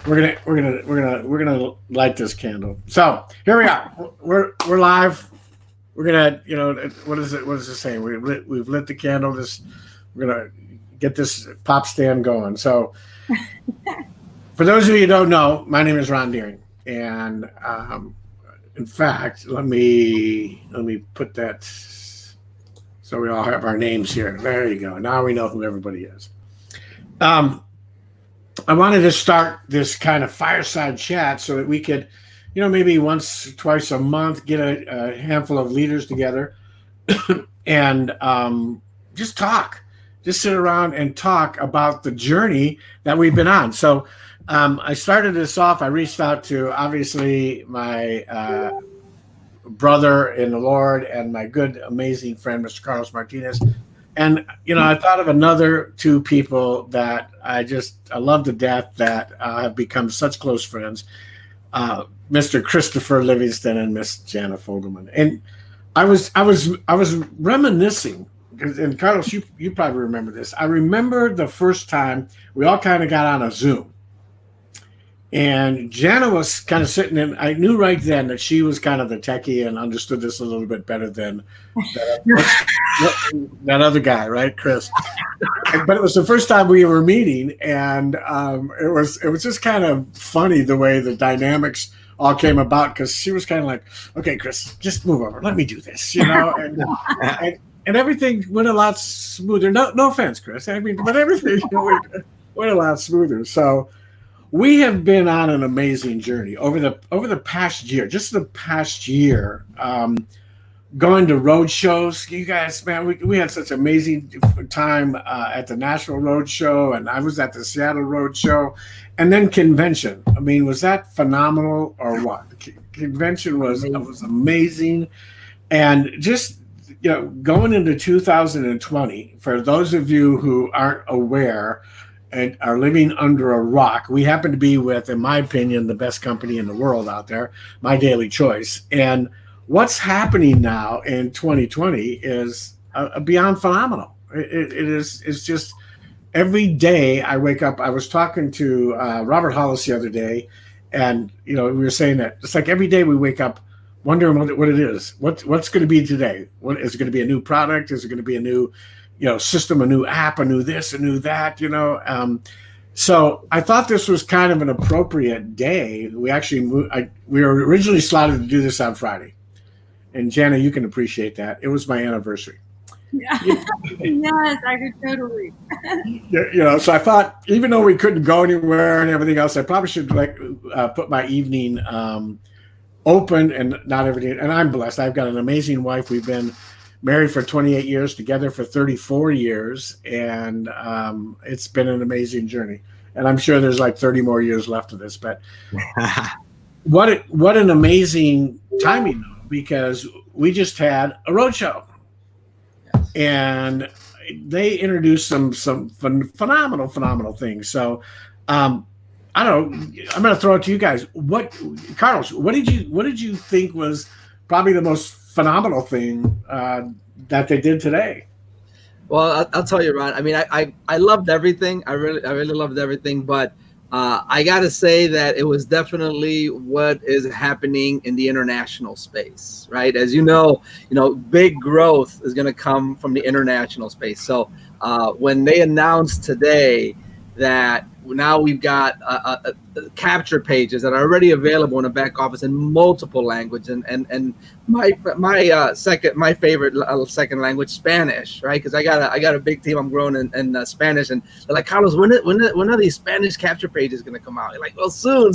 We're gonna light this candle. So here we are. We're live. We're gonna, what is it? What is it saying? We've lit the candle. We're gonna get this pop stand going. So for those of you who don't know, my name is Ron Deering, and in fact, let me put that so we all have our names here. There you go. Now we know who everybody is. I wanted to start this kind of fireside chat so that we could, maybe once, twice a month, get a handful of leaders together and just talk, just sit around and talk about the journey that we've been on. So I started this off. I reached out to, obviously, my brother in the Lord and my good, amazing friend, Mr. Carlos Martinez. And, I thought of another two people that I love to death that have become such close friends, Mr. Christopher Livingston and Miss Jana Fogleman. And I was reminiscing, and Carlos, you probably remember this. I remember the first time we all kind of got on a Zoom. And Jana was kind of sitting in. I knew right then that she was kind of the techie and understood this a little bit better than that other guy, right, Chris? But it was the first time we were meeting, and it was just kind of funny the way the dynamics all came about, because she was kind of like, "Okay, Chris, just move over. Let me do this," and everything went a lot smoother. No offense, Chris. I mean, but everything went a lot smoother. So. We have been on an amazing journey over the past year, just the past year, going to road shows. You guys, man, we had such amazing time at the Nashville Road Show, and I was at the Seattle Road Show, and then convention. I mean, was that phenomenal or what? Convention was amazing, and just going into 2020. For those of you who aren't aware and are living under a rock, we happen to be with, in my opinion, the best company in the world out there, My Daily Choice. And what's happening now in 2020 is beyond phenomenal. It's just every day I wake up. I was talking to Robert Hollis the other day, and we were saying that it's like every day we wake up wondering what it is. What's going to be today? What is it going to be? A new product? Is it going to be a new system, a new app, a new this, a new that, So I thought this was kind of an appropriate day. We were originally slotted to do this on Friday. And Jana, you can appreciate that. It was my anniversary. Yeah. Yes, I could totally. So I thought, even though we couldn't go anywhere and everything else, I probably should put my evening open and not everything. And I'm blessed. I've got an amazing wife. We've been married for 28 years, together for 34 years, and it's been an amazing journey. And I'm sure there's like 30 more years left of this. But what an amazing timing, because we just had a road show, and they introduced some phenomenal things. So I don't know. I'm going to throw it to you guys. Carlos? What did you think was probably the most phenomenal thing that they did today? Well, I'll tell you, Ron. I mean, I loved everything. I really loved everything. But I got to say that it was definitely what is happening in the international space, right? As you know, big growth is going to come from the international space. So when they announced today that now we've got capture pages that are already available in the back office in multiple languages, and my favorite second language, Spanish, right? Because I got a big team I'm growing in Spanish, and they're like, Carlos, when are these Spanish capture pages going to come out? You're like, well, soon,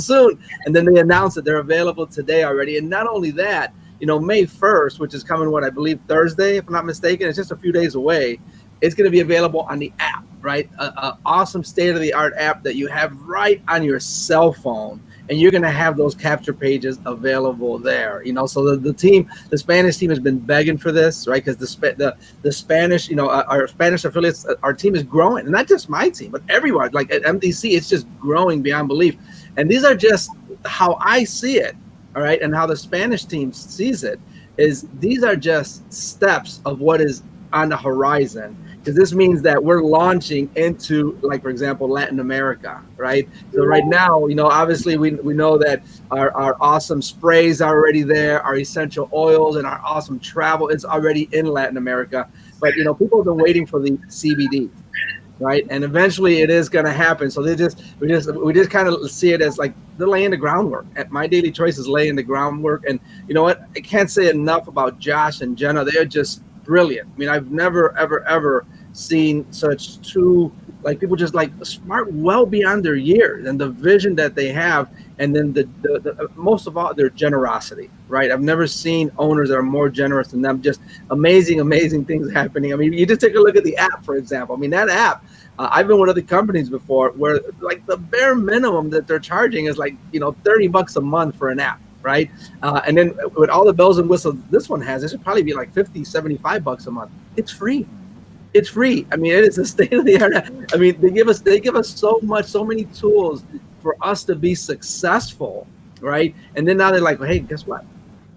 and then they announced that they're available today already. And not only that, May 1st, which is coming, I believe Thursday, if I'm not mistaken, it's just a few days away. It's going to be available on the app, right? An awesome state-of-the-art app that you have right on your cell phone, and you're going to have those capture pages available there. So the Spanish team has been begging for this, right? Because the Spanish, our Spanish affiliates, our team is growing, and not just my team, but everyone. Like at MDC, it's just growing beyond belief. And these are just how I see it, all right, and how the Spanish team sees it. Is these are just steps of what is on the horizon. because this means that we're launching into, like, for example, Latin America, right? So right now, obviously we know that our awesome sprays are already there, our essential oils and our awesome travel is already in Latin America. But, people have been waiting for the CBD, right? And eventually it is going to happen. So we just kind of see it as like they're laying the groundwork. My Daily Choice is laying the groundwork. And you know what? I can't say enough about Josh and Jenna. They're just brilliant. I mean, I've never, ever, ever seen such two, like, people just like smart, well beyond their years, and the vision that they have. And then the most of all, their generosity, right? I've never seen owners that are more generous than them. Just amazing things happening. I mean, you just take a look at the app, for example. I mean, that app, I've been with other companies before where like the bare minimum that they're charging is like, $30 a month for an app, right? And then with all the bells and whistles this one has, it should probably be like $50-$75 a month. It's free. It's free. I mean, it is a state of the art. I mean, they give us so many tools for us to be successful, right? And then now they're like, well, hey, guess what?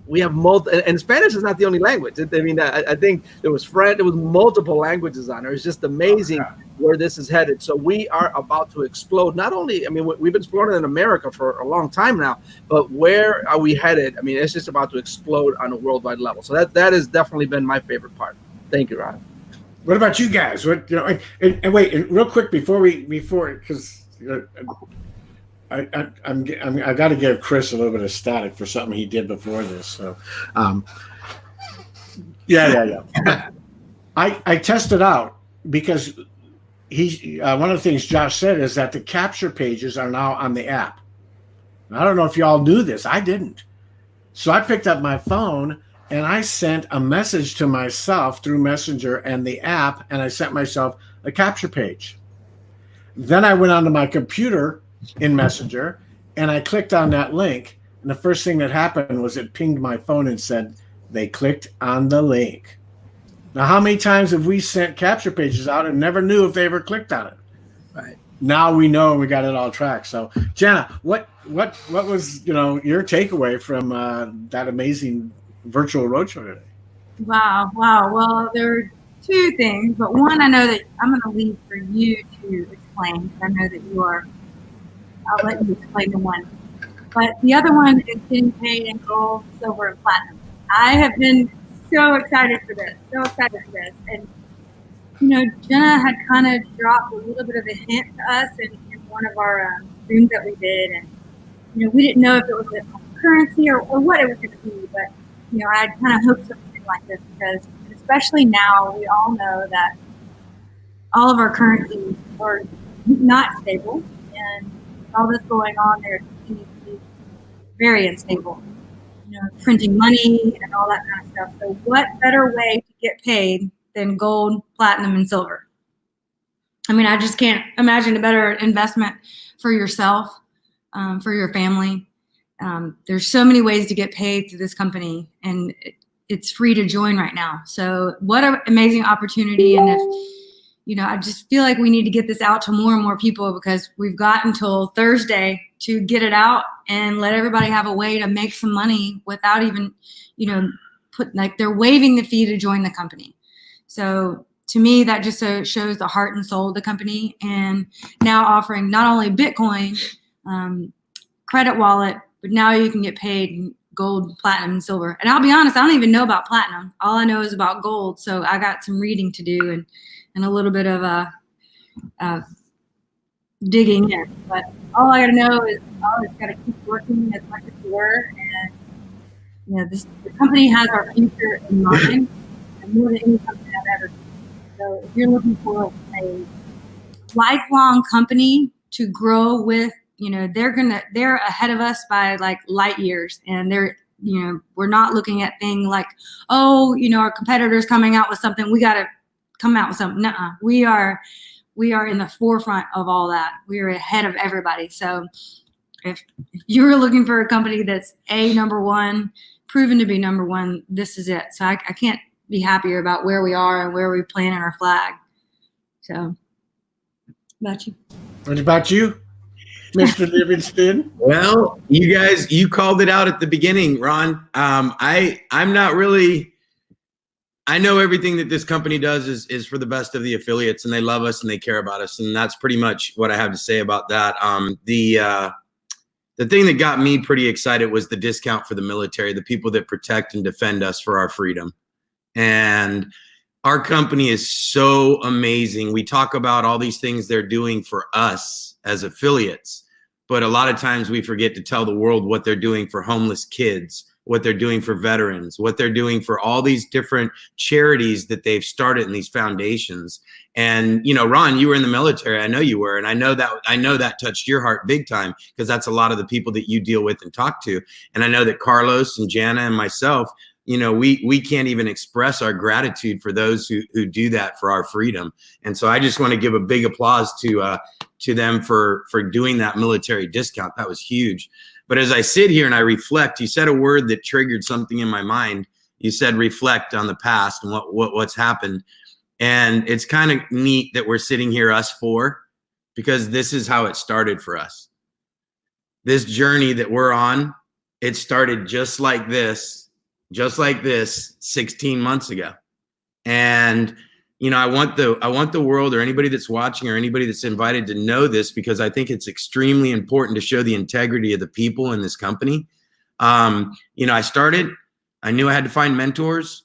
We have and Spanish is not the only language. I mean, I think there was multiple languages on there. It's just amazing where this is headed. So we are about to explode. Not only, I mean, we've been exploring in America for a long time now, but where are we headed? I mean, it's just about to explode on a worldwide level. So that has definitely been my favorite part. Thank you, Ron. What about you guys? What, and wait, and real quick before because I got to give Chris a little bit of static for something he did before this. So, yeah. I tested out because one of the things Josh said is that the capture pages are now on the app. I don't know if y'all knew this. I didn't. So I picked up my phone and I sent a message to myself through Messenger and the app, and I sent myself a capture page. Then I went onto my computer in Messenger and I clicked on that link, and the first thing that happened was it pinged my phone and said they clicked on the link. Now, how many times have we sent capture pages out and never knew if they ever clicked on it? Right. Now we know, and we got it all tracked. So, Jana, what was your takeaway from that amazing virtual roadshow today? Wow. Well, there are two things, but one I know that I'm going to leave for you to explain. I know that you are. I'll let you explain the one. But the other one is getting paid in gold, silver, and platinum. I have been so excited for this. And, Jenna had kind of dropped a little bit of a hint to us in one of our Zooms that we did. And, we didn't know if it was a currency or what it was going to be. But, I kind of hoped something like this because, especially now, we all know that all of our currencies are not stable. And all this going on, there continues to be very unstable. Printing money and all that kind of stuff. So what better way to get paid than gold, platinum, and silver? I mean, I just can't imagine a better investment for yourself, for your family. There's so many ways to get paid through this company, and it's free to join right now. So what an amazing opportunity. And if, I just feel like we need to get this out to more and more people because we've got until Thursday to get it out and let everybody have a way to make some money without even, they're waiving the fee to join the company. So to me, that just shows the heart and soul of the company, and now offering not only Bitcoin, credit wallet, but now you can get paid in gold, platinum, and silver. And I'll be honest, I don't even know about platinum. All I know is about gold. So I got some reading to do and a little bit of digging in. But all I got to know is I always got to keep working as much as we were. And, the company has our future in mind, and more than any company I've ever seen. So if you're looking for a lifelong company to grow with, they're ahead of us by like light years, and we're not looking at things like, our competitors coming out with something, we got to come out with something. Nuh-uh. We are in the forefront of all that. We are ahead of everybody. So if you're looking for a company that's number one, proven to be number one, this is it. So I can't be happier about where we are and where we're planting our flag. So about you. What about you, Mr. Livingston? Well, you called it out at the beginning, Ron. I'm not really I know everything that this company does is for the best of the affiliates, and they love us and they care about us. And that's pretty much what I have to say about that. The thing that got me pretty excited was the discount for the military, the people that protect and defend us for our freedom. And our company is so amazing. We talk about all these things they're doing for us as affiliates, but a lot of times we forget to tell the world what they're doing for homeless kids, what they're doing for veterans, what they're doing for all these different charities that they've started in these foundations. And, you know, Ron, you were in the military. I know you were. And I know that touched your heart big time, because that's a lot of the people that you deal with and talk to. And I know that Carlos and Jana and myself, you know, we can't even express our gratitude for those who do that for our freedom. And so I just want to give a big applause to them for doing that military discount. That was huge. But as I sit here and I reflect, you said a word that triggered something in my mind. You said reflect on the past and what's happened. And it's kind of neat that we're sitting here, us four, because this is how it started for us. This journey that we're on, it started just like this 16 months ago. And you know, I want the world, or anybody that's watching or anybody that's invited, to know this, because I think it's extremely important to show the integrity of the people in this company. You know, I knew I had to find mentors.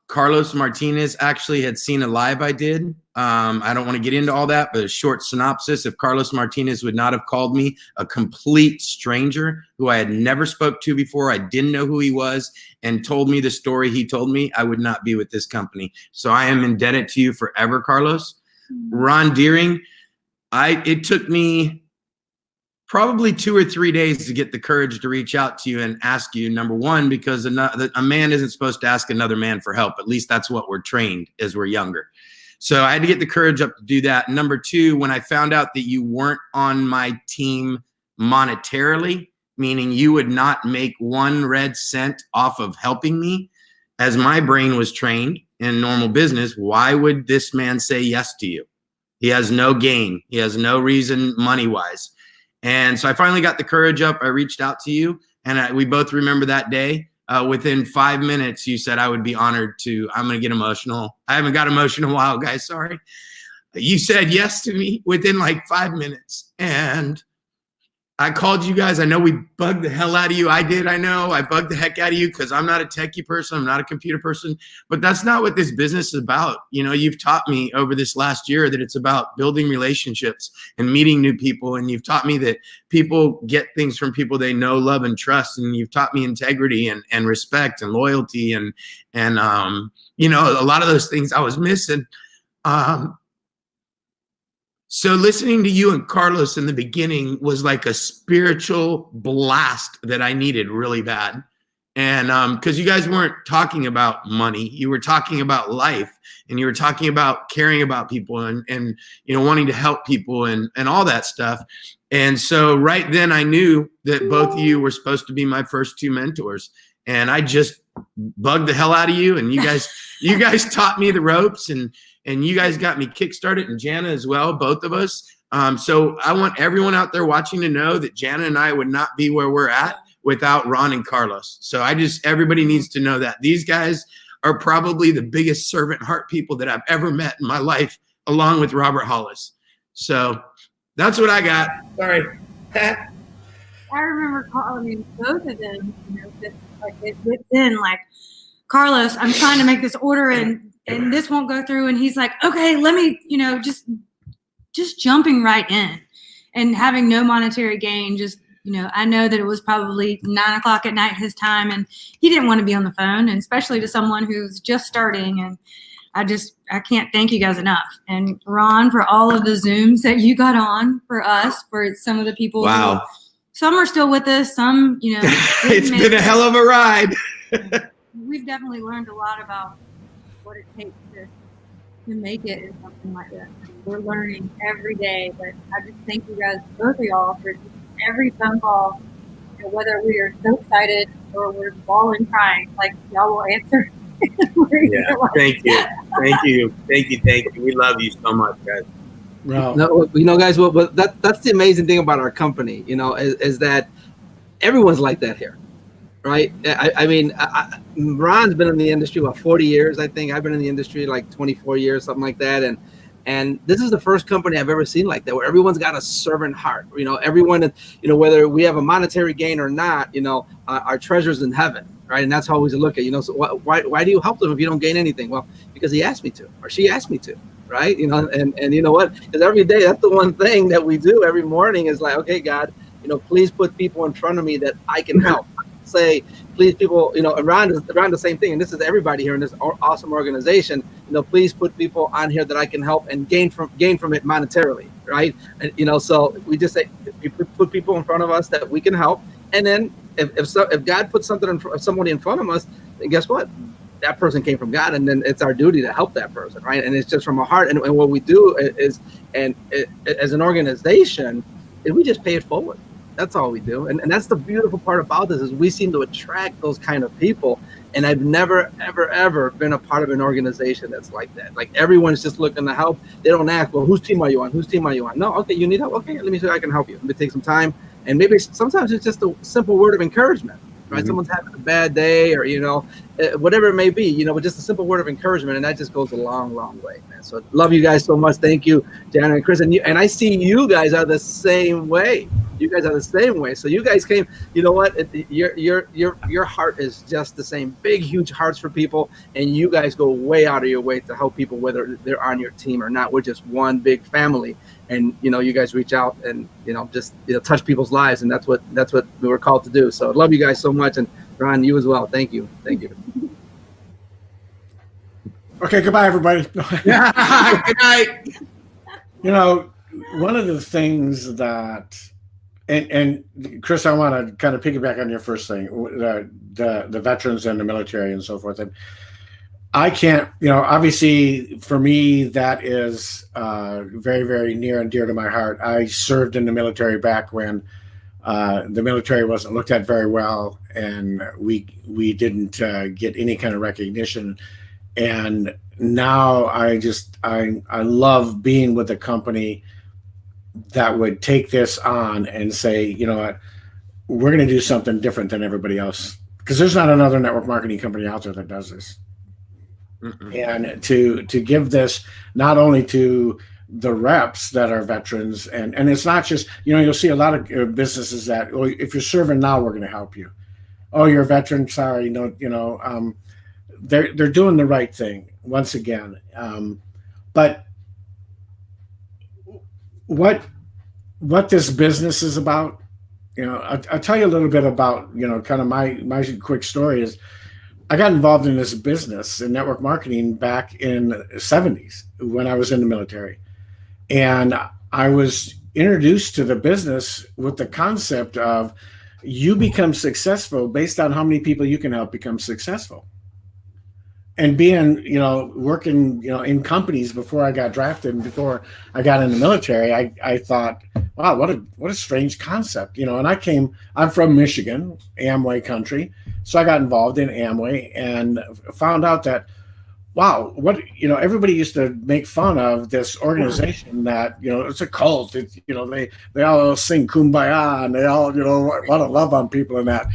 Carlos Martinez actually had seen a live I did. I don't want to get into all that, but a short synopsis: if Carlos Martinez would not have called me, a complete stranger who I had never spoke to before, I didn't know who he was, and told me the story he told me, I would not be with this company. So I am indebted to you forever, Carlos. Ron Deering, it took me probably 2 or 3 days to get the courage to reach out to you and ask you, number one, because a man isn't supposed to ask another man for help. At least that's what we're trained as we're younger. So I had to get the courage up to do that. Number two, when I found out that you weren't on my team monetarily, meaning you would not make 1 red cent off of helping me, as my brain was trained in normal business, why would this man say yes to you? He has no gain. He has no reason money-wise. And so I finally got the courage up. I reached out to you, and we both remember that day. Within 5 minutes, you said I would be honored to. I'm going to get emotional. I haven't got emotional in a while, guys. Sorry. You said yes to me within like 5 minutes. And I called you guys. I know we bugged the hell out of you. I did. I know I bugged the heck out of you, because I'm not a techie person. I'm not a computer person. But that's not what this business is about. You know, you've taught me over this last year that it's about building relationships and meeting new people. And you've taught me that people get things from people they know, love, and trust. And you've taught me integrity and respect and loyalty and you know, a lot of those things I was missing. So listening to you and Carlos in the beginning was like a spiritual blast that I needed really bad. And because you guys weren't talking about money, you were talking about life, and you were talking about caring about people and you know, wanting to help people and all that stuff. And so right then I knew that both of you were supposed to be my first 2 mentors. And I just bugged the hell out of you, and you guys taught me the ropes, and you guys got me kickstarted, and Jana as well, both of us. So I want everyone out there watching to know that Jana and I would not be where we're at without Ron and Carlos. So everybody needs to know that. These guys are probably the biggest servant heart people that I've ever met in my life, along with Robert Hollis. So that's what I got. Sorry. I remember calling both of them, you know, just like within like, Carlos, I'm trying to make this order and this won't go through. And he's like, okay, let me, you know, just jumping right in and having no monetary gain. Just, you know, I know that it was probably 9 o'clock at night his time, and he didn't want to be on the phone, and especially to someone who's just starting. And I can't thank you guys enough. And Ron, for all of the Zooms that you got on for us, for some of the people. Wow. Some are still with us. Some, you know, it's been a hell of a ride. We've definitely learned a lot about what it takes to make it in something like this. We're learning every day, but I just thank you guys, both of y'all, for every phone call, you know, whether we are so excited or we're bawling crying, like y'all will answer. Yeah, thank you. We love you so much, guys. Wow. No, you know, guys, that's the amazing thing about our company, you know, is that everyone's like that here. right? I mean, Ron's been in the industry, 40 years, I think. I've been in the industry like 24 years, something like that. And this is the first company I've ever seen like that, where everyone's got a servant heart. Everyone, whether we have a monetary gain or not, our treasure's in heaven, right? And that's how we look at, so why do you help them if you don't gain anything? Well, because he asked me to, or she asked me to, right? And you know what? Because every day, that's the one thing that we do every morning is like, okay, God, please put people in front of me that I can help. Say, please, people, around the same thing, and this is everybody here in this awesome organization. Please put people on here that I can help and gain from it monetarily, right? And so we just say, put people in front of us that we can help, and then if God puts somebody in front of us, then guess what? That person came from God, and then it's our duty to help that person, right? And it's just from our heart. And what we do is, as an organization, is we just pay it forward. That's all we do. And that's the beautiful part about this, is we seem to attract those kind of people. And I've never, ever, ever been a part of an organization that's like that. Like, everyone's just looking to help. They don't ask, well, whose team are you on? Whose team are you on? No, okay, you need help. Okay, let me see if I can help you. Let me take some time. And maybe sometimes it's just a simple word of encouragement, right? Mm-hmm. Someone's having a bad day, or, whatever it may be, but just a simple word of encouragement. And that just goes a long, long way, man. So love you guys so much. Thank you, Jana and Chris. And I see you guys are the same way. You guys are the same way. So you guys came, your heart is just the same. Big, huge hearts for people. And you guys go way out of your way to help people, whether they're on your team or not. We're just one big family. And, you guys reach out and, just touch people's lives. And that's what we were called to do. So I love you guys so much. And Ron, you as well. Thank you. Thank you. Okay. Goodbye, everybody. Good night. One of the things that, and Chris, I want to kind of piggyback on your first thing, the veterans and the military and so forth. And I can't, obviously for me, that is very, very near and dear to my heart. I served in the military back when the military wasn't looked at very well, and we didn't get any kind of recognition. And now I love being with a company that would take this on and say, you know what, we're going to do something different than everybody else, because there's not another network marketing company out there that does this. And to give this not only to the reps that are veterans, and it's not just, you'll see a lot of businesses that, well, if you're serving now, we're going to help you. Oh, you're a veteran, sorry, no, they're doing the right thing once again. But what this business is about, I'll tell you a little bit about, kind of my quick story is, I got involved in this business in network marketing back in the 70s when I was in the military. And I was introduced to the business with the concept of, you become successful based on how many people you can help become successful. And being, working, in companies before I got drafted and before I got in the military, I thought, wow, what a strange concept, and I'm from Michigan, Amway country. So I got involved in Amway and found out that, wow, everybody used to make fun of this organization that, it's a cult. It's, they all sing Kumbaya and they all, want to love on people and that.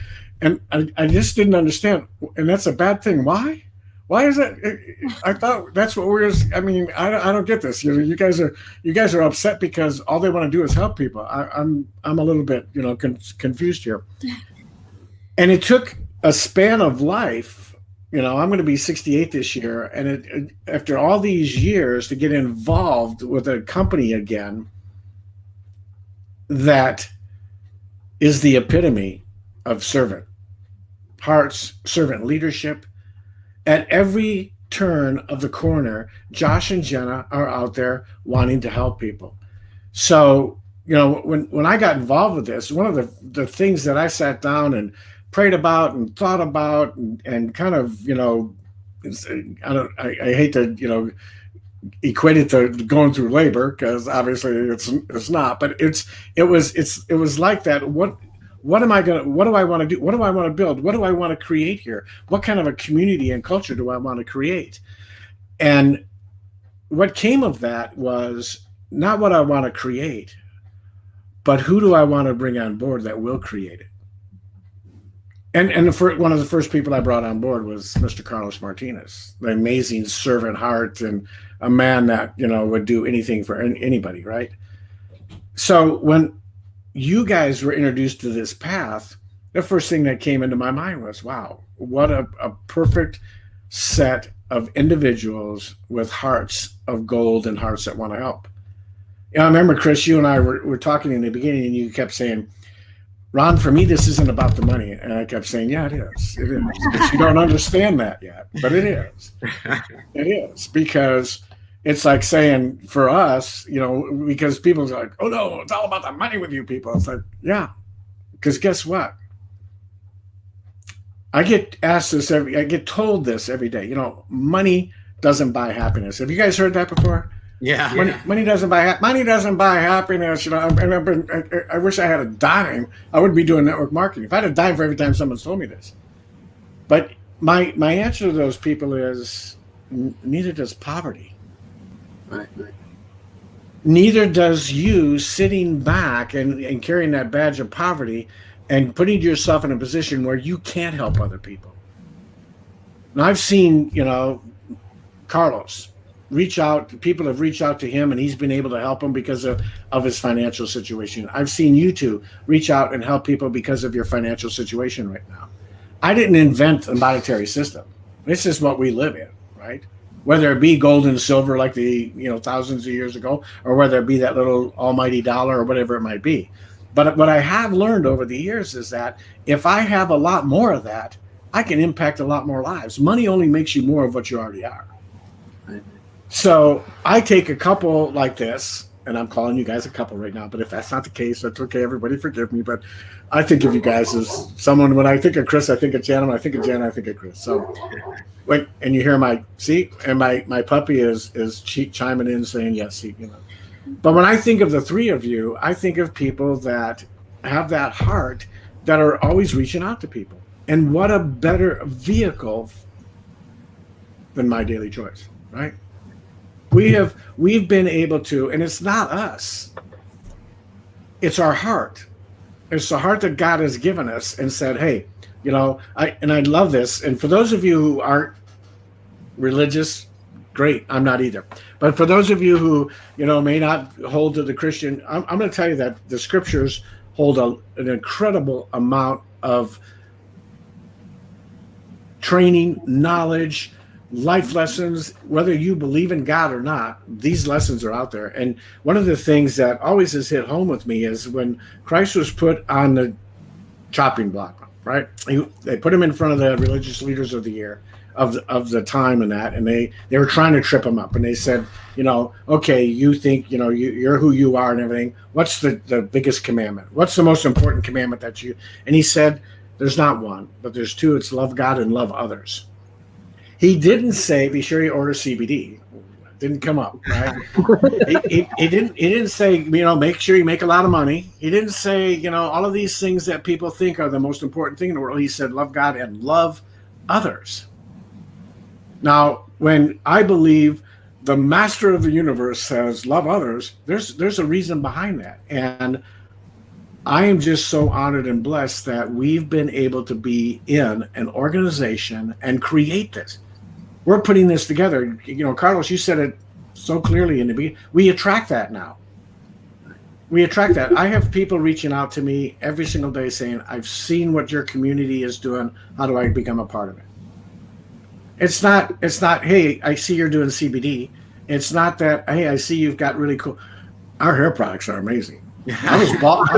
And I just didn't understand. And that's a bad thing. Why? Why is that? I thought that's what I don't get this. You guys are upset because all they want to do is help people. I'm a little bit, confused here. And it took a span of life. I'm going to be 68 this year, and after all these years to get involved with a company again that is the epitome of servant hearts, servant leadership. At every turn of the corner, Josh and Jenna are out there wanting to help people. So, when I got involved with this, one of the things that I sat down and prayed about and thought about and kind of, I hate to, equate it to going through labor, because obviously it's not, but it was like that. What do I want to do? What do I want to build? What do I want to create here? What kind of a community and culture do I want to create? And what came of that was not what I want to create, but who do I want to bring on board that will create it? One of the first people I brought on board was Mr. Carlos Martinez, the amazing servant heart and a man that, would do anything for anybody, right? So when you guys were introduced to this path, the first thing that came into my mind was, wow, what a perfect set of individuals with hearts of gold and hearts that want to help. I remember, Chris, you and I were talking in the beginning, and you kept saying, Ron, for me, this isn't about the money. And I kept saying, yeah, it is. It is. But you don't understand that yet. But it is. It is. Because it's like saying for us, because people are like, oh, no, it's all about the money with you people. It's like, yeah. Because guess what? I get asked this I get told this every day. Money doesn't buy happiness. Have you guys heard that before? Yeah. Money doesn't buy happiness. I remember. I wish I had a dime. I wouldn't be doing network marketing if I had a dime for every time someone's told me this. But my answer to those people is neither does poverty. Right. Neither does you sitting back and carrying that badge of poverty and putting yourself in a position where you can't help other people. Now I've seen, Carlos reach out. People have reached out to him, and he's been able to help them because of his financial situation. I've seen you two reach out and help people because of your financial situation right now. I didn't invent a monetary system. This is what we live in, right? Whether it be gold and silver like the thousands of years ago, or whether it be that little almighty dollar or whatever it might be. But what I have learned over the years is that if I have a lot more of that, I can impact a lot more lives. Money only makes you more of what you already are. So I take a couple like this, and I'm calling you guys a couple right now, but if that's not the case, that's okay. Everybody forgive me. But I think of you guys as someone, when I think of Chris, I think of Jana. When I think of Jana, I think of Chris. So wait, and you hear my puppy is chiming in saying, yes, But when I think of the three of you, I think of people that have that heart that are always reaching out to people. And what a better vehicle than My Daily Choice, right? We've been able to, and it's not us. It's our heart. It's the heart that God has given us and said, hey, I love this. And for those of you who aren't religious, great. I'm not either. But for those of you who, may not hold to the Christian, I'm going to tell you that the scriptures hold an incredible amount of training, knowledge, life lessons. Whether you believe in God or not, these lessons are out there. And one of the things that always has hit home with me is when Christ was put on the chopping block, right? They put him in front of the religious leaders of the year. Of the time and that, and they were trying to trip him up, and they said, okay, you think you're who you are and everything. What's the biggest commandment? What's the most important commandment that you? And he said, there's not one, but there's two. It's love God and love others. He didn't say be sure you order CBD. Didn't come up, right? he didn't say make sure you make a lot of money. He didn't say all of these things that people think are the most important thing in the world. He said love God and love others. Now, when I believe the master of the universe says love others, there's a reason behind that. And I am just so honored and blessed that we've been able to be in an organization and create this. We're putting this together. Carlos, you said it so clearly in the beginning. We attract that now. We attract that. I have people reaching out to me every single day saying, I've seen what your community is doing. How do I become a part of it? It's not, hey, I see you're doing CBD. It's not that, hey, I see you've got really cool. Our hair products are amazing. I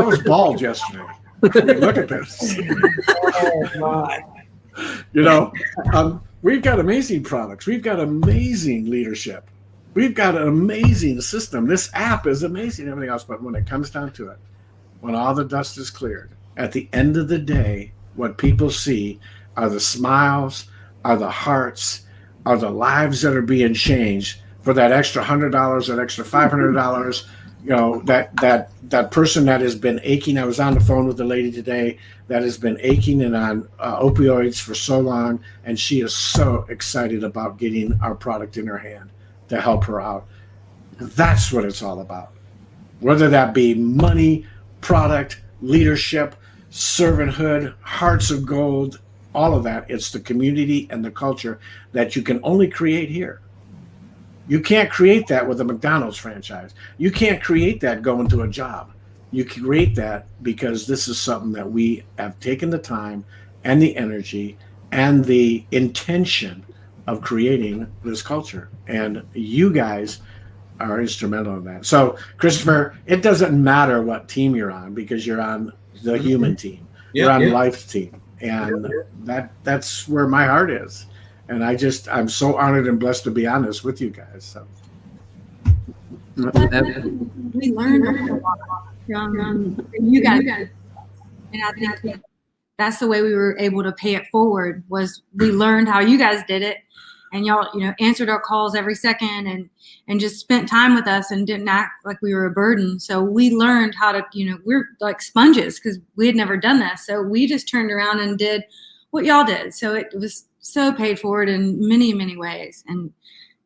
was bald yesterday. Look at this. Oh, my. We've got amazing products. We've got amazing leadership. We've got an amazing system. This app is amazing, everything else. But when it comes down to it, when all the dust is cleared, at the end of the day, what people see are the smiles, are the hearts, are the lives that are being changed for that extra $100, that extra $500, that person that has been aching. I was on the phone with a lady today that has been aching and on opioids for so long, and she is so excited about getting our product in her hand to help her out. That's what it's all about. Whether that be money, product, leadership, servanthood, hearts of gold, all of that. It's the community and the culture that you can only create here. You can't create that with a McDonald's franchise. You can't create that going to a job. You create that because this is something that we have taken the time and the energy and the intention of creating this culture. And you guys are instrumental in that. So, Christopher, it doesn't matter what team you're on because you're on the human team. You're on life's team. And that's where my heart is. And I'm so honored and blessed to be on this with you guys. So we learned a lot from you guys, and I think that's the way we were able to pay it forward. Was we learned how you guys did it, and y'all, answered our calls every second, and just spent time with us and didn't act like we were a burden. So we learned how to, we're like sponges because we had never done that. So we just turned around and did what y'all did. So it was so paid forward in many, many ways, and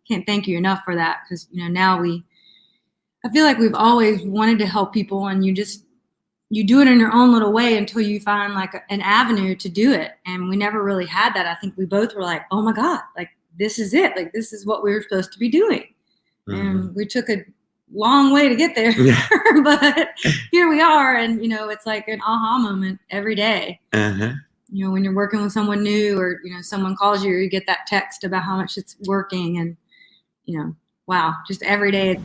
can't thank you enough for that because now I feel like we've always wanted to help people, and you do it in your own little way until you find like an avenue to do it. And we never really had that. I think we both were like, oh my God, like this is it. Like this is what we were supposed to be doing. Mm-hmm. And we took a long way to get there, but here we are. And, it's like an aha moment every day. Uh-huh. When you're working with someone new or, someone calls you or you get that text about how much it's working and, wow, just every day.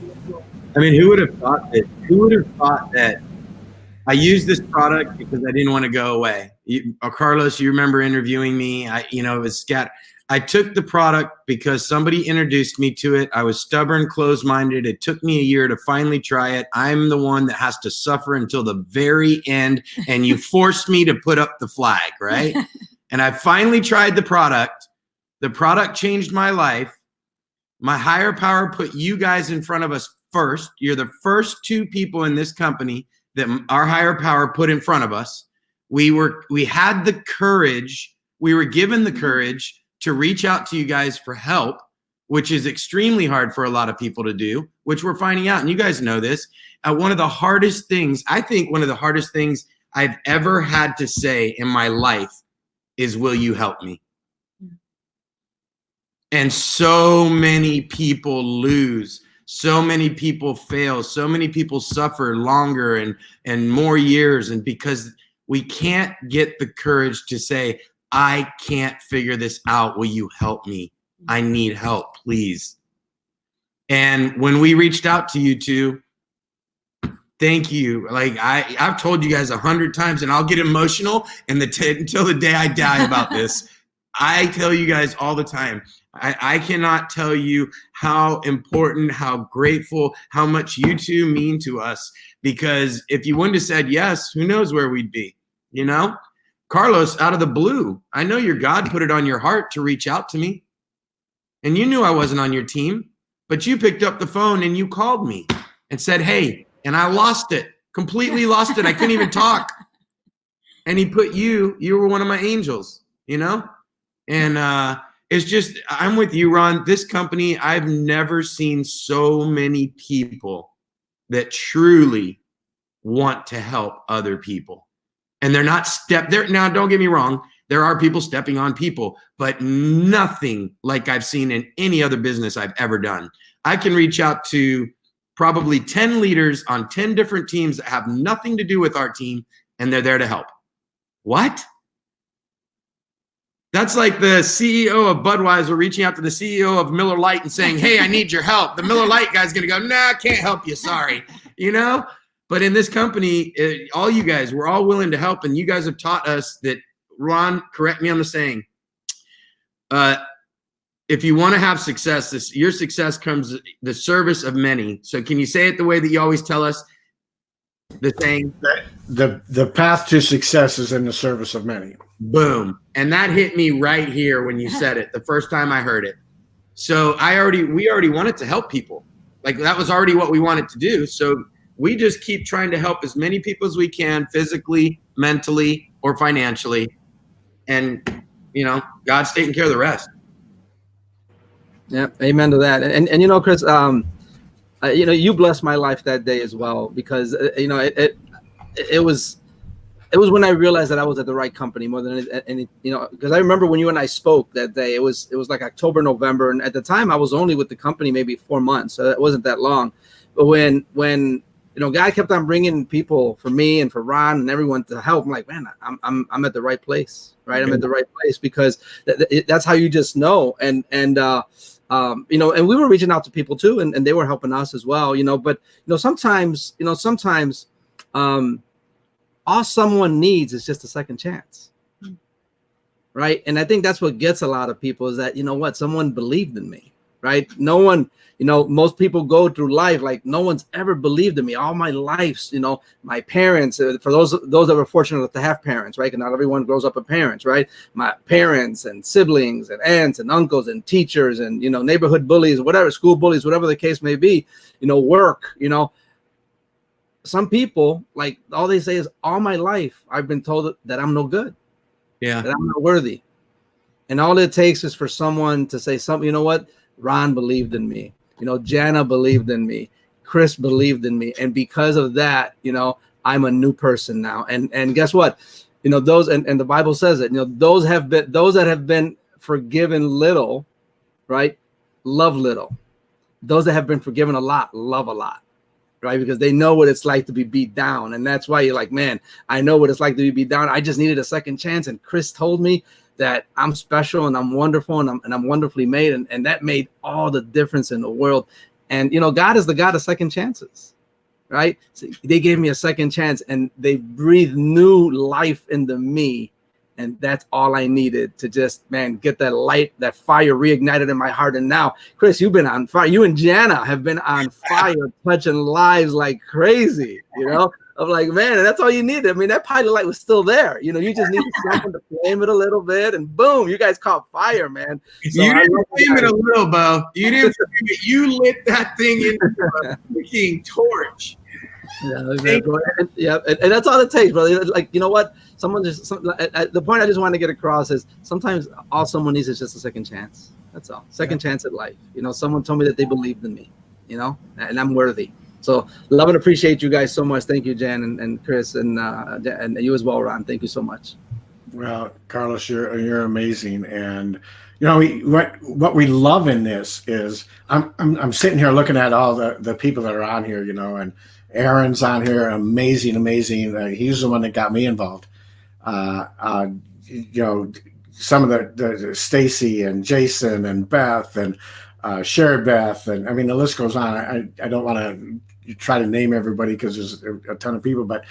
I mean, who would have thought that I used this product because I didn't want to go away. Carlos, you remember interviewing me. It was I took the product because somebody introduced me to it. I was stubborn, closed-minded. It took me a year to finally try it. I'm the one that has to suffer until the very end, and you forced me to put up the flag, right? And I finally tried the product. The product changed my life. My higher power put you guys in front of us first. You're the first two people in this company that our higher power put in front of us. We had the courage. We were given the courage to reach out to you guys for help, which is extremely hard for a lot of people to do, which we're finding out. And you guys know this. One of the hardest things I've ever had to say in my life is, will you help me? And so many people lose. So many people fail. So many people suffer longer and more years. And because we can't get the courage to say, I can't figure this out. Will you help me? I need help, please. And when we reached out to you two, thank you. Like I've told you guys 100 times, and I'll get emotional until the day I die about this. I tell you guys all the time, I cannot tell you how important, how grateful, how much you two mean to us. Because if you wouldn't have said yes, who knows where we'd be, Carlos, out of the blue, I know your God put it on your heart to reach out to me. And you knew I wasn't on your team, but you picked up the phone and you called me and said, hey, and I lost it, completely lost it. I couldn't even talk. And he put you were one of my angels, And it's just, I'm with you, Ron. This company, I've never seen so many people that truly want to help other people. And they're not now, don't get me wrong. There are people stepping on people, but nothing like I've seen in any other business I've ever done. I can reach out to probably 10 leaders on 10 different teams that have nothing to do with our team, and they're there to help. What? That's like the CEO of Budweiser reaching out to the CEO of Miller Lite and saying, hey, I need your help. The Miller Lite guy's going to go, nah, I can't help you. Sorry. But in this company, all you guys, we're all willing to help. And you guys have taught us that, Ron, correct me on the saying. If you want to have success, your success comes the service of many. So can you say it the way that you always tell us? The saying? The path to success is in the service of many. Boom. And that hit me right here when you said it, the first time I heard it. So we already wanted to help people. Like that was already what we wanted to do. So we just keep trying to help as many people as we can, physically, mentally, or financially. And, God's taking care of the rest. Yeah, amen to that. And Chris, you blessed my life that day as well, because, it was it was when I realized that I was at the right company more than any, you know, because I remember when you and I spoke that day, it was like October, November. And at the time I was only with the company maybe 4 months. So it wasn't that long. But when, you know, God kept on bringing people for me and for Ron and everyone to help, I'm like, man, I'm at the right place, right? I'm at the right place, because that's how you just know. And you know, and we were reaching out to people too, and they were helping us as well, you know, but, you know, sometimes, all someone needs is just a second chance. Right. And I think that's what gets a lot of people, is that, you know what, someone believed in me, right? No one, you know, most people go through life like no one's ever believed in me all my life. You know, my parents, for those that were fortunate to have parents, right? And not everyone grows up with parents, right? My parents and siblings and aunts and uncles and teachers and, you know, neighborhood bullies, whatever, school bullies, whatever the case may be, you know, work, you know. Some people, like, all they say is, all my life I've been told that I'm no good. Yeah. That I'm not worthy. And all it takes is for someone to say something, you know what? Ron believed in me. You know, Jana believed in me. Chris believed in me. And because of that, you know, I'm a new person now. And guess what? You know, those, and the Bible says it, you know, those that have been forgiven little, right? Love little. Those that have been forgiven a lot, love a lot. Right? Because they know what it's like to be beat down. And that's why you're like, man, I know what it's like to be beat down. I just needed a second chance. And Chris told me that I'm special and I'm wonderful and I'm wonderfully made. And that made all the difference in the world. And, you know, God is the God of second chances, right? So they gave me a second chance and they breathed new life into me. And that's all I needed to just, man, get that light, that fire reignited in my heart. And now, Chris, you've been on fire. You and Jana have been on fire, touching lives like crazy, you know? I'm like, man, and that's all you needed. I mean, that pilot light was still there. You know, you just needed something to flame it a little bit, and boom, you guys caught fire, man. So you didn't flame it a little, Bo. You didn't flame it. You lit that thing into a freaking torch. Yeah, exactly. And that's all it takes, brother. Like, you know what? The point I just want to get across is sometimes all someone needs is just a second chance. That's all. Second chance at life. You know, someone told me that they believed in me, you know, and I'm worthy. So love and appreciate you guys so much. Thank you, Jan and Chris, and you as well, Ron. Thank you so much. Well, Carlos, you're amazing, and you know what we love in this is I'm sitting here looking at all the people that are on here, you know, and Aaron's on here, amazing. He's the one that got me involved. You know, some of the Stacy and Jason and Beth and Sherry Beth, and I mean the list goes on. I don't want to try to name everybody because there's a ton of people, but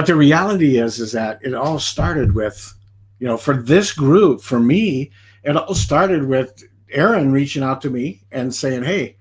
the reality is that it all started with, you know, for this group, for me, it all started with Aaron reaching out to me and saying, hey,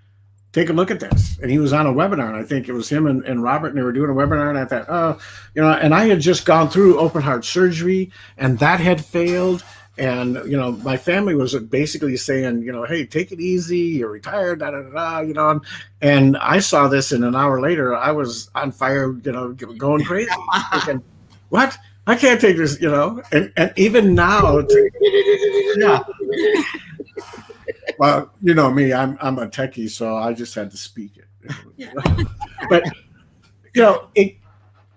take a look at this. And he was on a webinar, and I think it was him and Robert, and they were doing a webinar, and I thought, oh, you know, and I had just gone through open heart surgery, and that had failed. And, you know, my family was basically saying, you know, hey, take it easy, you're retired, you know, and I saw this, and an hour later, I was on fire, you know, going crazy, thinking, what? I can't take this, you know, and even now, yeah. Well, you know me, I'm a techie, so I just had to speak it. But, you know,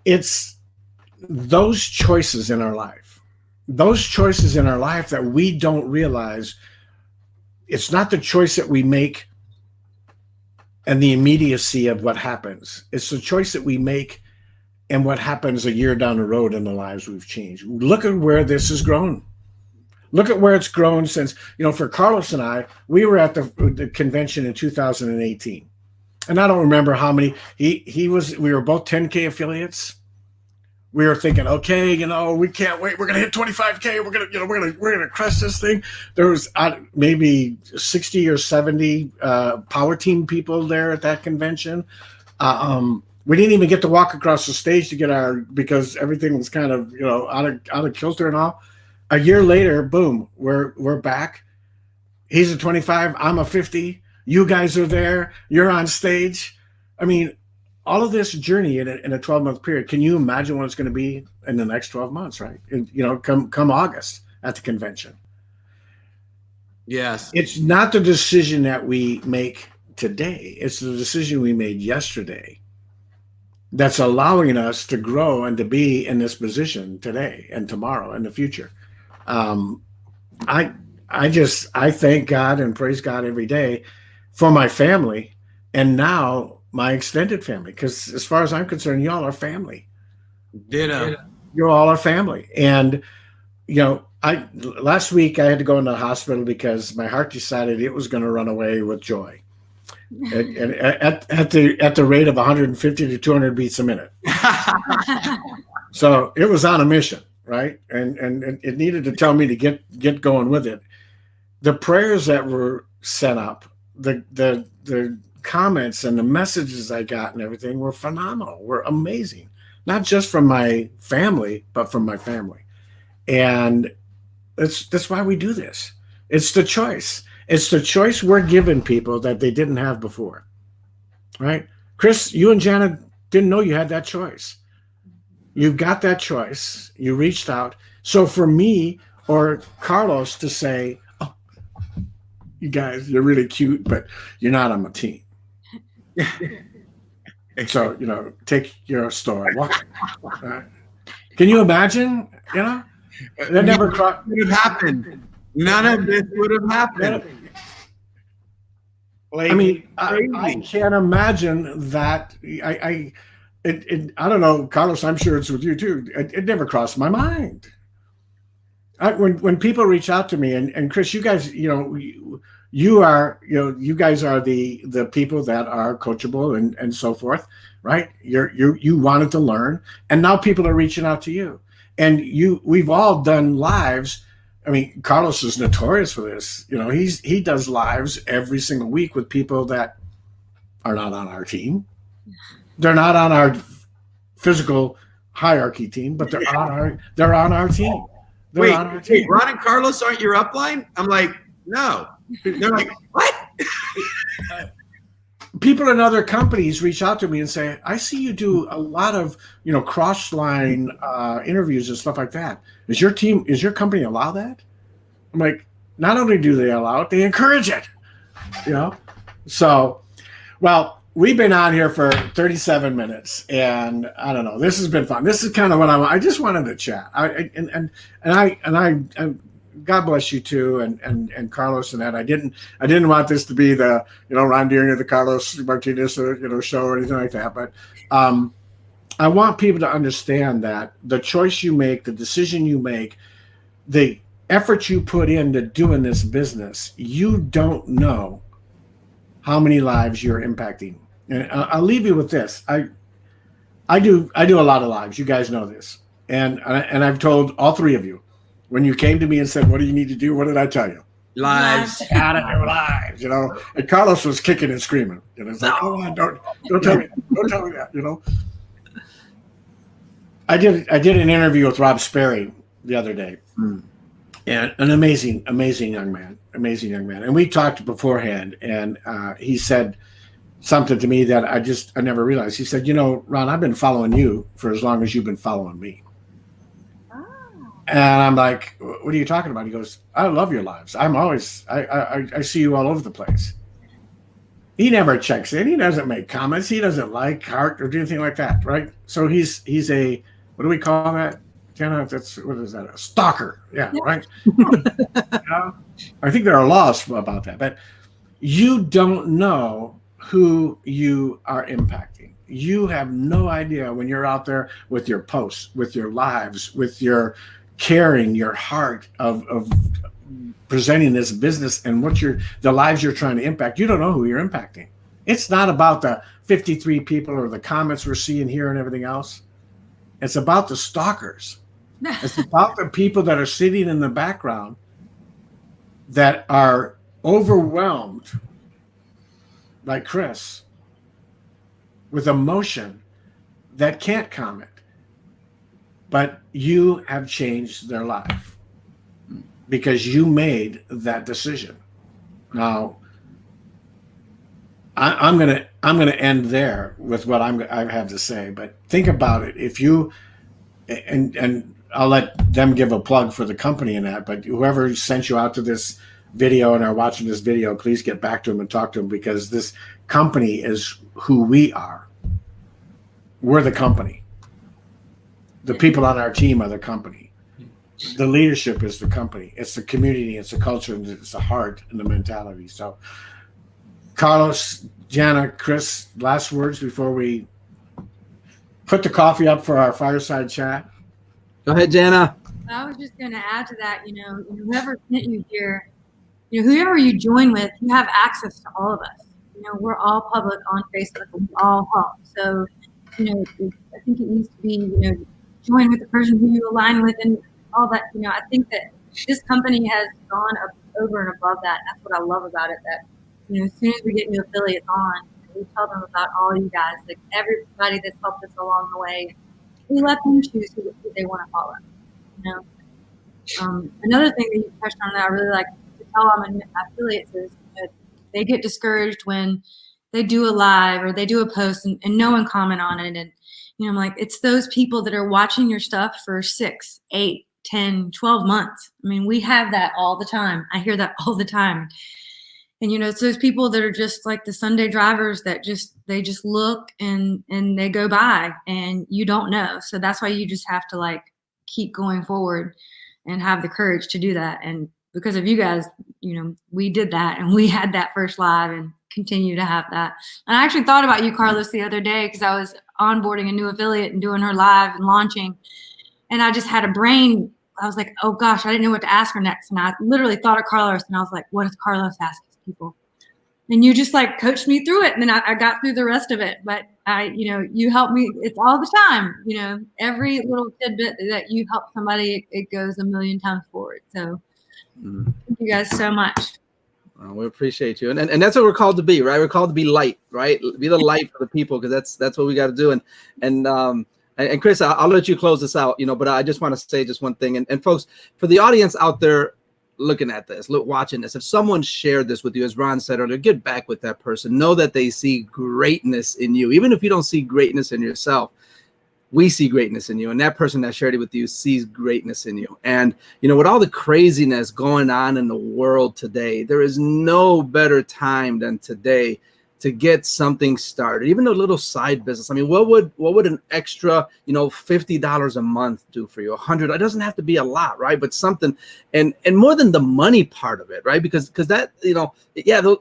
it's those choices in our life. Those choices in our life that we don't realize, it's not the choice that we make and the immediacy of what happens. It's the choice that we make and what happens a year down the road in the lives we've changed. Look at where this has grown. Look at where it's grown since, you know, for Carlos and I, we were at the convention in 2018. And I don't remember how many, we were both 10K affiliates. We were thinking, okay, you know, we can't wait. We're going to hit 25K. We're going to crush this thing. There was maybe 60 or 70 power team people there at that convention. We didn't even get to walk across the stage to get because everything was kind of, you know, out of kilter and all. A year later, boom, we're back. He's a 25, I'm a 50. You guys are there. You're on stage. I mean, all of this journey in a 12-month period. Can you imagine what it's going to be in the next 12 months, right? And, you know, come August at the convention. Yes. It's not the decision that we make today. It's the decision we made yesterday that's allowing us to grow and to be in this position today and tomorrow and the future. I thank God and praise God every day for my family and now my extended family, because as far as I'm concerned, y'all are family. Ditto. You all are family. And last week I had to go into the hospital because my heart decided it was going to run away with joy. And at the rate of 150 to 200 beats a minute. So it was on a mission, right? And it needed to tell me to get going with it. The prayers that were sent up, the comments and the messages I got and everything were phenomenal, were amazing. Not just from my family, but from my family. And that's why we do this. It's the choice. It's the choice we're giving people that they didn't have before, right? Chris, you and Jana didn't know you had that choice. You've got that choice. You reached out. So for me or Carlos to say, oh, you guys, you're really cute, but you're not on my team. So, take your store. Walk. Can you imagine? That never would have happened. None of this would have happened. I mean, I can't imagine that. I don't know, Carlos. I'm sure it's with you too. It never crossed my mind. When people reach out to me, and Chris, you guys, you guys are the people that are coachable and so forth, right? You wanted to learn, and now people are reaching out to you, and we've all done lives. I mean, Carlos is notorious for this. He does lives every single week with people that are not on our team. They're not on our physical hierarchy team, but they're on our team. Wait, Ron and Carlos aren't your upline? I'm like, no. They're like, what? People in other companies reach out to me and say, I see you do a lot of, cross-line interviews and stuff like that. Does your company allow that? I'm like, not only do they allow it, they encourage it. So, well, we've been on here for 37 minutes, and I don't know. This has been fun. This is kind of what I just wanted to chat. I God bless you too, and Carlos and that. I didn't want this to be the Ron Deering or the Carlos Martinez show or anything like that. But I want people to understand that the choice you make, the decision you make, the effort you put into doing this business, you don't know how many lives you're impacting. And I'll leave you with this. I do a lot of lives. You guys know this, and I've told all three of you. When you came to me and said, what do you need to do? What did I tell you? Lives. Gotta do lives, And Carlos was kicking and screaming. It's like, oh, don't tell me. Don't tell me that, I did an interview with Rob Sperry the other day. And an amazing young man. And we talked beforehand, and he said something to me that I never realized. He said, Ron, I've been following you for as long as you've been following me. And I'm like, what are you talking about? He goes, I love your lives. I see you all over the place. He never checks in. He doesn't make comments. He doesn't like, heart, or do anything like that, right? So he's a, what do we call that? What is that? A stalker. Yeah, right? I think there are laws about that. But you don't know who you are impacting. You have no idea when you're out there with your posts, with your lives, with your caring, your heart of presenting this business and the lives you're trying to impact. You don't know who you're impacting. It's not about the 53 people or the comments we're seeing here and everything else. It's about the stalkers. It's about the people that are sitting in the background that are overwhelmed, like Chris, with emotion that can't comment. But you have changed their life because you made that decision. Now, I'm gonna end there with what I have to say. But think about it. If you and I'll let them give a plug for the company and that. But whoever sent you out to this video and are watching this video, please get back to them and talk to them, because this company is who we are. we're the company. The people on our team are the company. The leadership is the company. It's the community, it's the culture, and it's the heart and the mentality. So, Carlos, Jana, Chris, last words before we put the coffee up for our fireside chat. Go ahead, Jana. I was just going to add to that, whoever sent you here, whoever you join with, you have access to all of us. We're all public on Facebook, and we all help. So, I think it needs to be, join with the person who you align with and all that. I think that this company has gone up over and above that. That's what I love about it, that, as soon as we get new affiliates on, we tell them about all you guys, like everybody that's helped us along the way. We let them choose who they want to follow. Another thing that you touched on that I really like to tell all my affiliates is that they get discouraged when they do a live or they do a post and no one comment on it. And, I'm like, it's those people that are watching your stuff for 6, 8, 10, 12 months. I mean, we have that all the time. I hear that all the time. And, it's those people that are just like the Sunday drivers that they just look and they go by and you don't know. So that's why you just have to like keep going forward and have the courage to do that. And because of you guys, we did that and we had that first live and continue to have that. And I actually thought about you, Carlos, the other day because I was onboarding a new affiliate and doing her live and launching. And I just had a brain. I was like, oh gosh, I didn't know what to ask her next. And I literally thought of Carlos and I was like, what does Carlos ask his people? And you just like coached me through it. And then I got through the rest of it. But you helped me. It's all the time, every little tidbit that you help somebody, it goes a million times forward. So thank you guys so much. We appreciate you. And that's what we're called to be, right? We're called to be light, right? Be the light for the people, because that's what we got to do. And Chris, I'll let you close this out, but I just want to say just one thing. And folks, for the audience out there looking at this, watching this, if someone shared this with you, as Ron said earlier, get back with that person. Know that they see greatness in you. Even if you don't see greatness in yourself, we see greatness in you. And that person that shared it with you sees greatness in you. And, with all the craziness going on in the world today, there is no better time than today to get something started, even a little side business. I mean, what would an extra, $50 a month do for you? $100? It doesn't have to be a lot, right? But something, and more than the money part of it, right? Because that,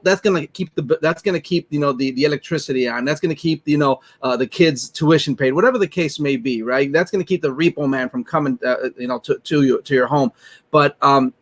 that's gonna keep the electricity on. That's gonna keep the kids' tuition paid, whatever the case may be, right? That's gonna keep the repo man from coming, to your home. But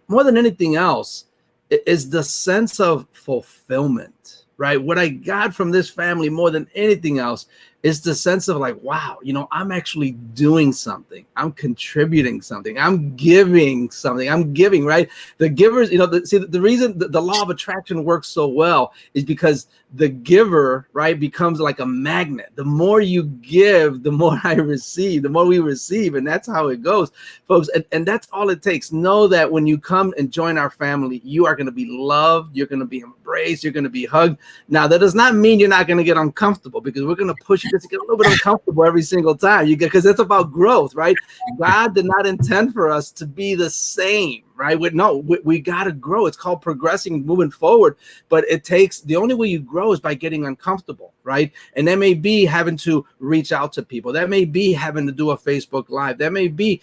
more than anything else, is the sense of fulfillment. Right. What I got from this family more than anything else is the sense of like, wow, I'm actually doing something. I'm contributing something. I'm giving something. I'm giving, right? The givers, the reason the law of attraction works so well is because the giver, right, becomes like a magnet. The more you give, the more I receive, the more we receive. And that's how it goes, folks. And that's all it takes. Know that when you come and join our family, you are going to be loved. You're going to be embraced. You're going to be hugged. Now, that does not mean you're not going to get uncomfortable, because we're going to push you to get a little bit uncomfortable every single time because it's about growth, right? God did not intend for us to be the same, right? We got to grow. It's called progressing, moving forward. But the only way you grow is by getting uncomfortable, right? And that may be having to reach out to people. That may be having to do a Facebook Live. That may be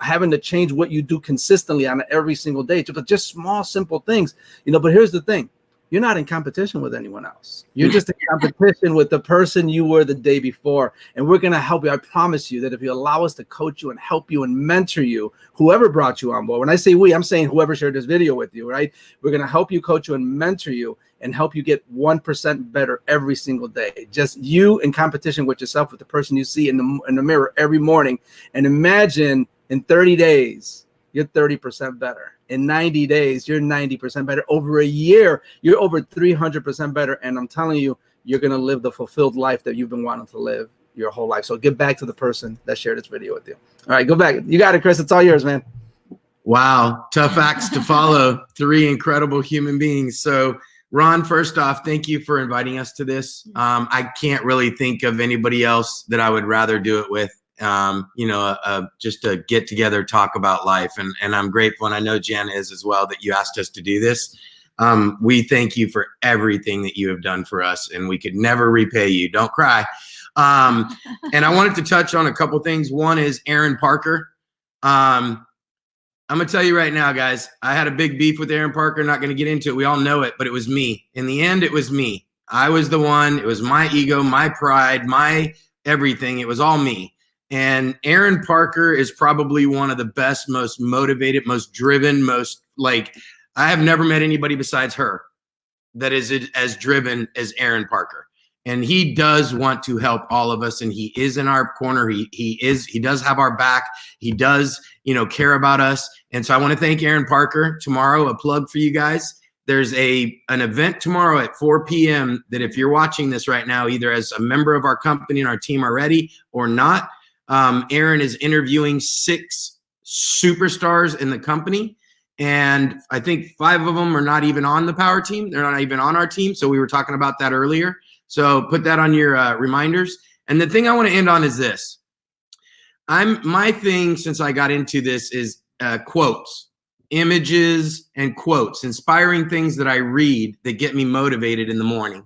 having to change what you do consistently on every single day. But just small, simple things, but here's the thing. You're not in competition with anyone else. You're just in competition with the person you were the day before. And we're going to help you. I promise you that if you allow us to coach you and help you and mentor you, whoever brought you on board. When I say we, I'm saying whoever shared this video with you, right? We're going to help you, coach you, and mentor you and help you get 1% better every single day. Just you in competition with yourself, with the person you see in the mirror every morning. And imagine in 30 days, you're 30% better. In 90 days, you're 90% better. Over a year, you're over 300% better. And I'm telling you, you're going to live the fulfilled life that you've been wanting to live your whole life. So get back to the person that shared this video with you. All right, go back. You got it, Chris. It's all yours, man. Wow. Tough acts to follow. 3 incredible human beings. So, Ron, first off, thank you for inviting us to this. I can't really think of anybody else that I would rather do it with. Just to get together, talk about life. And I'm grateful, and I know Jana is as well, that you asked us to do this. We thank you for everything that you have done for us, and we could never repay you. Don't cry. And I wanted to touch on a couple things. One is Aaron Parker. I'm going to tell you right now, guys, I had a big beef with Aaron Parker. Not going to get into it. We all know it, but it was me. In the end, it was me. I was the one. It was my ego, my pride, my everything. It was all me. And Aaron Parker is probably one of the best, most motivated, most driven, most like, I have never met anybody besides her that is as driven as Aaron Parker. And he does want to help all of us. And he is in our corner. He does have our back. He does, care about us. And so I want to thank Aaron Parker. Tomorrow, a plug for you guys. There's an event tomorrow at 4 p.m. that if you're watching this right now, either as a member of our company and our team already or not, Aaron is interviewing 6 superstars in the company. And I think 5 of them are not even on the power team. They're not even on our team. So we were talking about that earlier. So put that on your reminders. And the thing I want to end on is this. My thing since I got into this is quotes, images, and quotes, inspiring things that I read that get me motivated in the morning.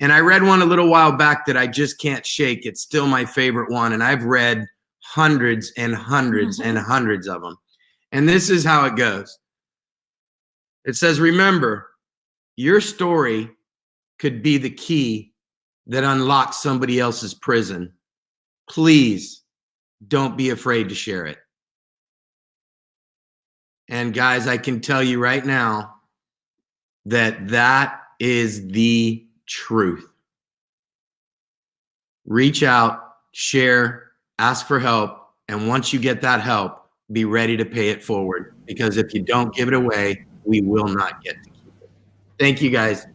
And I read one a little while back that I just can't shake. It's still my favorite one. And I've read hundreds and hundreds and hundreds of them. And this is how it goes. It says, remember, your story could be the key that unlocks somebody else's prison. Please don't be afraid to share it. And guys, I can tell you right now that is the truth. Reach out, share, ask for help. And once you get that help, be ready to pay it forward. Because if you don't give it away, we will not get to keep it. Thank you, guys.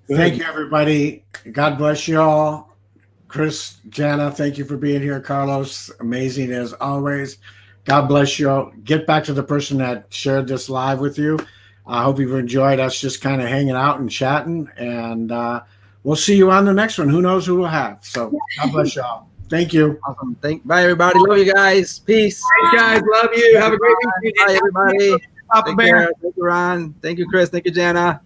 Thank you, everybody. God bless you all. Chris, Jana, thank you for being here. Carlos, amazing as always. God bless you all. Get back to the person that shared this live with you. I hope you've enjoyed us just kind of hanging out and chatting. And we'll see you on the next one. Who knows who we'll have. So God bless you all. Thank you. Awesome. Bye, everybody. Love you guys. Peace. Thanks, guys. Love you. Have a great weekend. Bye, everybody. Papa Take Bear. care. Thank you, Ron. Thank you, Chris. Thank you, Jana.